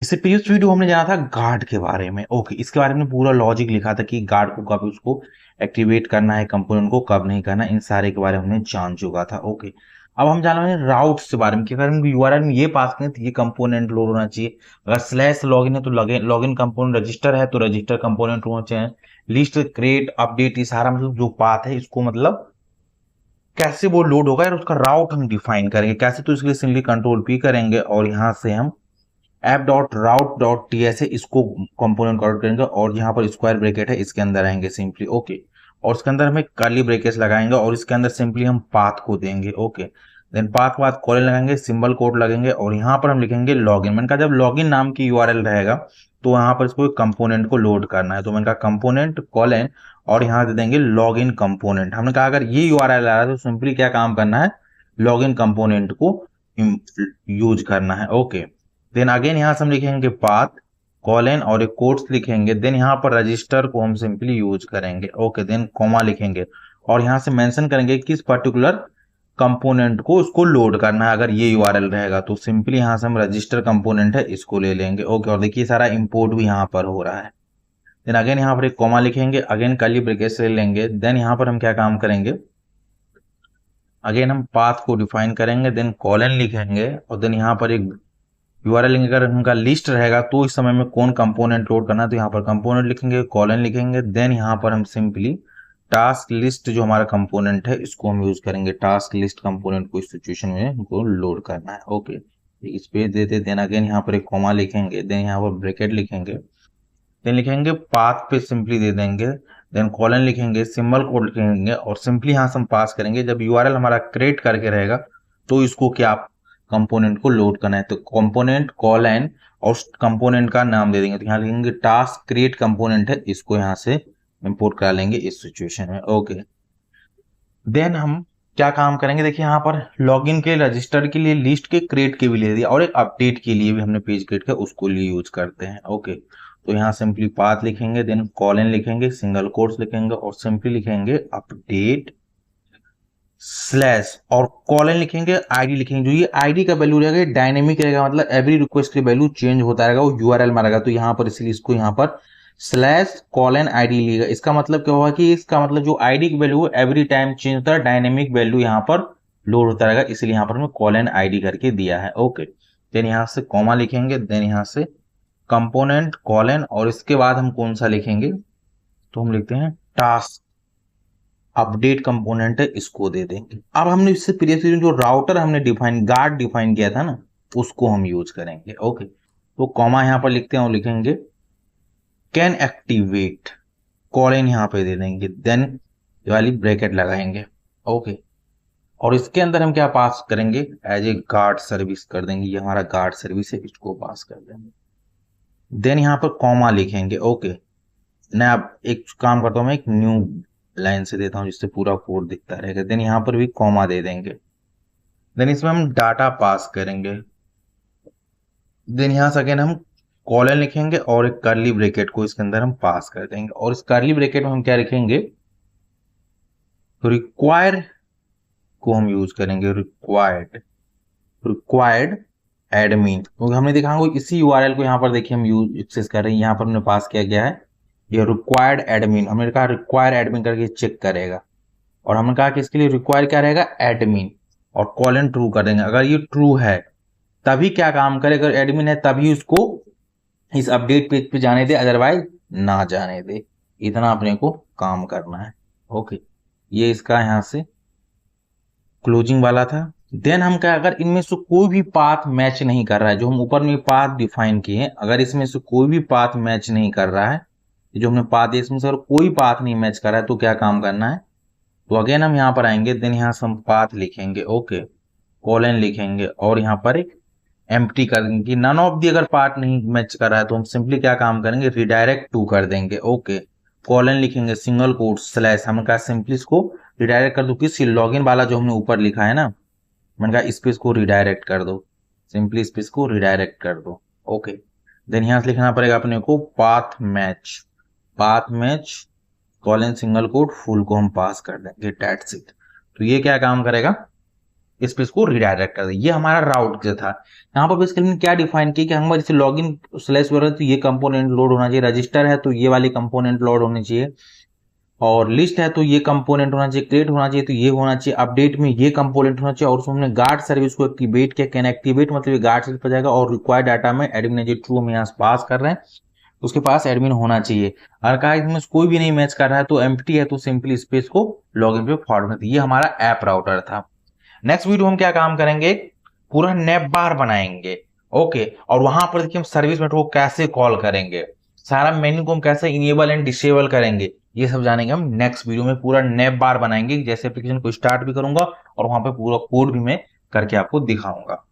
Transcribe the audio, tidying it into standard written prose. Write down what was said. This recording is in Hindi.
इससे प्रीवियस वीडियो हमने जाना था गार्ड के बारे में। ओके, इसके बारे में पूरा लॉजिक लिखा था कि गार्ड को कब उसको एक्टिवेट करना है, कंपोनेंट को कब नहीं करना, इन सारे के बारे में हमने जान चुका था। ओके, अब हम जान रहे हैं राउट्स के बारे में कि अगर हम यूआरएल में ये पास करें तो ये कंपोनेंट लोड होना चाहिए, अगर स्लैश लॉगिन है तो लॉगिन कंपोनेंट, रजिस्टर है तो रजिस्टर कंपोनेंट होना चाहिए, लिस्ट क्रिएट अपडेट, ये सारा मतलब जो पाथ है इसको मतलब कैसे वो लोड होगा और उसका राउट हम डिफाइन करेंगे कैसे। तो इसके लिए सिंपली कंट्रोल पी करेंगे और यहाँ से हम ऐप डॉट राउट डॉट टी एस है इसको कंपोनेंट कॉल करेंगे और यहाँ पर स्क्वायर ब्रैकेट है इसके अंदर आएंगे सिंपली। ओके, और इसके अंदर हमें कर्ली ब्रैकेट्स लगाएंगे और इसके अंदर सिंपली हम पाथ को देंगे। ओके, देन पाथ के बाद कॉलन लगाएंगे, सिंबल कोड लगेंगे और यहाँ पर हम लिखेंगे लॉगिन। मैंने कहा जब लॉगिन नाम की यूआरएल रहेगा तो यहाँ पर इसको कंपोनेंट को लोड करना है, तो मैंने कहा कंपोनेंट कॉलन और यहाँ दे देंगे लॉगिन कंपोनेंट। हमने कहा अगर ये यूआरएल आ रहा है तो सिंपली क्या काम करना है, लॉगिन कंपोनेंट को यूज करना है। ओके, देन अगेन यहाँ से हम लिखेंगे पाथ कॉलन और एक कोट्स लिखेंगे, देन यहाँ पर रजिस्टर को हम सिंपली यूज करेंगे। ओके, देन कॉमा लिखेंगे और यहाँ से मेंशन करेंगे किस पर्टिकुलर कंपोनेंट को उसको लोड करना है। अगर ये यूआरएल रहेगा तो सिंपली यहाँ से हम रजिस्टर कंपोनेंट है इसको ले लेंगे। ओके, और देखिए सारा इंपोर्ट भी यहाँ पर हो रहा है। देन अगेन यहाँ पर एक कॉमा लिखेंगे, अगेन कर्ली ब्रैकेट ले लेंगे, देन यहाँ पर हम क्या काम करेंगे, अगेन हम पाथ को डिफाइन करेंगे, देन कॉलन लिखेंगे और देन यहाँ पर एक यूआरएल लिंक अगर उनका लिस्ट रहेगा तो इस समय में कौन कंपोनेंट लोड करना है तो यहाँ पर कंपोनेंट लिखेंगे, कॉलन लिखेंगे, देन यहाँ पर हम सिंपली टास्क लिस्ट जो हमारा कंपोनेंट है इसको हम यूज करेंगे। टास्क लिस्ट कंपोनेंट को इस सिचुएशन में हमको लोड करना है। ओके, स्पेस देते, देन अगेन यहाँ पर एक कॉमा लिखेंगे, देन यहाँ पर ब्रैकेट लिखेंगे, देन लिखेंगे पाथ पे सिंपली दे देंगे, देन कॉलन लिखेंगे, सिंबल कोड लिखेंगे और सिंपली यहाँ से हम पास करेंगे। जब यूआरएल हमारा क्रिएट करके रहेगा तो इसको क्या कंपोनेंट को लोड करना है, तो कंपोनेंट कॉलन और कंपोनेंट का नाम दे देंगे, तो यहाँ लिखेंगे टास्क क्रिएट कंपोनेंट है, इसको यहाँ से इंपोर्ट करा लेंगे इस सिचुएशन में। ओके, देन हम क्या काम करेंगे, देखिए यहाँ पर लॉगिन के, रजिस्टर के लिए, लिस्ट के, क्रिएट के भी ले दिया और एक अपडेट के लिए भी हमने पेज क्रिएट का उसको लिए यूज करते हैं। ओके, तो यहाँ सिंपली पाथ लिखेंगे, देन कॉलन लिखेंगे, सिंगल कोट्स लिखेंगे और सिंपली लिखेंगे अपडेट स्लैश और कॉलन लिखेंगे, आईडी लिखेंगे। जो ये आईडी का वैल्यू रहेगा डायनेमिक रहेगा, मतलब एवरी रिक्वेस्ट की वैल्यू चेंज होता रहेगा, वो यूआरएल में रहेगा। तो यहाँ पर इसलिए इसको यहाँ पर स्लैश कॉलन आईडी लिएगा। इसका मतलब क्या होगा कि इसका मतलब जो आईडी की वैल्यू एवरी टाइम चेंज होता है, डायनेमिक वैल्यू यहाँ पर लोड होता रहेगा, इसलिए यहाँ पर हमने कॉलन आईडी करके दिया है। ओके, देन यहाँ से कॉमा लिखेंगे, देन यहाँ से कंपोनेंट कॉलन और इसके बाद हम कौन सा लिखेंगे, तो हम लिखते हैं टास्क अपडेट कंपोनेंट है, इसको दे देंगे। अब हमने इससे प्रीवियसली जो राउटर हमने डिफाइन गार्ड डिफाइन किया था ना उसको हम यूज करेंगे। ओके, तो कॉमा यहाँ पर लिखते हैं और लिखेंगे कैन एक्टिवेट, कॉलन यहाँ पे दे देंगे, देन वाली ब्रैकेट लगाएंगे। ओके, और इसके अंदर हम क्या पास करेंगे, एज ए गार्ड सर्विस कर देंगे, ये हमारा गार्ड सर्विस है, इसको पास कर देंगे। देन यहाँ पर कॉमा लिखेंगे। ओके, मैं अब एक काम करता हूँ, मैं एक न्यू लाइन से देता हूँ जिससे पूरा कोड दिखता रहेगा। देन यहाँ पर भी कॉमा दे देंगे, देन इसमें हम डाटा पास करेंगे, देन यहाँ से अगेन हम कॉलन लिखेंगे और एक कर्ली ब्रैकेट को इसके अंदर हम पास कर देंगे और इस कर्ली ब्रैकेट में हम क्या लिखेंगे, तो रिक्वायर को हम यूज करेंगे, रिक्वायर्ड एडमिन, क्योंकि हमने देखा होगा इसी यूआरएल को यहाँ पर देखिए हम यूज एक्सेस कर रहे हैं, यहाँ पर हमने पास किया गया है ये रिक्वायर्ड एडमिन। हमने कहा रिक्वायर एडमिन करके चेक करेगा और हमने कहा कि इसके लिए रिक्वायर क्या रहेगा, एडमिन, और कॉलन ट्रू कर देंगे। अगर ये ट्रू है तभी क्या काम करे, अगर एडमिन है तभी उसको इस अपडेट पेज पे जाने दे, अदरवाइज ना जाने दे। इतना अपने को काम करना है। ओके, ये इसका यहाँ से क्लोजिंग वाला था। देन हम क्या, अगर इनमें से कोई भी पाथ मैच नहीं कर रहा है, जो हम ऊपर में पाथ डिफाइन किए हैं, अगर इसमें से कोई भी पाथ मैच नहीं कर रहा है, जो हमने पाथ दिया इसमें से अगर कोई पाथ नहीं मैच कर रहा है तो क्या काम करना है, तो अगेन हम यहाँ पर आएंगे, देन यहाँ से हम पाथ लिखेंगे। ओके, कॉलन लिखेंगे और यहाँ पर एक एम्प्टी कर देंगे कि नन ऑफ दी, अगर पार्ट नहीं मैच कर रहा है तो हम सिंपली क्या काम करेंगे, रिडायरेक्ट टू कर देंगे। ओके, कॉलन लिखेंगे, सिंगल कोट स्लैश, हमने कहा सिंपली इसको रिडायरेक्ट कर दो किसी लॉगिन वाला जो हमने ऊपर लिखा है ना, मैंने कहा इस पे इसको रिडायरेक्ट कर दो, सिंपली इस पे इसको रिडायरेक्ट कर दो। ओके, देन यहाँ से लिखना पड़ेगा अपने को path match colon single quote full को हम पास कर देंगे, दैट्स इट। तो ये क्या काम करेगा, स्पेस को रिडायरेक्ट कर दे। ये हमारा राउट जो था। यहाँ पर बेसिकली क्या डिफाइन किया कि हमारे जैसे लॉगिन स्लैश वगैरह तो ये कंपोनेंट लोड होना चाहिए, रजिस्टर है तो ये वाली कंपोनेंट लोड होनी चाहिए, और लिस्ट है तो ये कंपोनेंट होना चाहिए, क्रिएट होना चाहिए तो ये होना चाहिए, अपडेट में ये कंपोनेंट होना चाहिए, और उसमें हमने गार्ड सर्विस को एक्टिवेट किया। कैन एक्टिवेट मतलब ये गार्ड सर्विस पर जाएगा, और रिक्वायर्ड डाटा में एडमिन जो ट्रू हम यहाँ पास कर रहे हैं उसके पास एडमिन होना चाहिए। अगर कहा इसमें कोई भी नहीं मैच कर रहा है तो एम्प्टी है तो सिंपली स्पेस को लॉगिन पे फॉरवर्ड। ये हमारा ऐप राउटर था। नेक्स्ट वीडियो हम क्या काम करेंगे, पूरा नेप बार बनाएंगे। ओके, और वहां पर देखिए हम सर्विस मेथड को कैसे कॉल करेंगे, सारा मेन्यू को हम कैसे इनेबल एंड डिसेबल करेंगे, ये सब जानेंगे हम नेक्स्ट वीडियो में। पूरा नेप बार बनाएंगे, जैसे एप्लीकेशन को स्टार्ट भी करूंगा और वहां पे पूरा कोड भी मैं करके आपको दिखाऊंगा।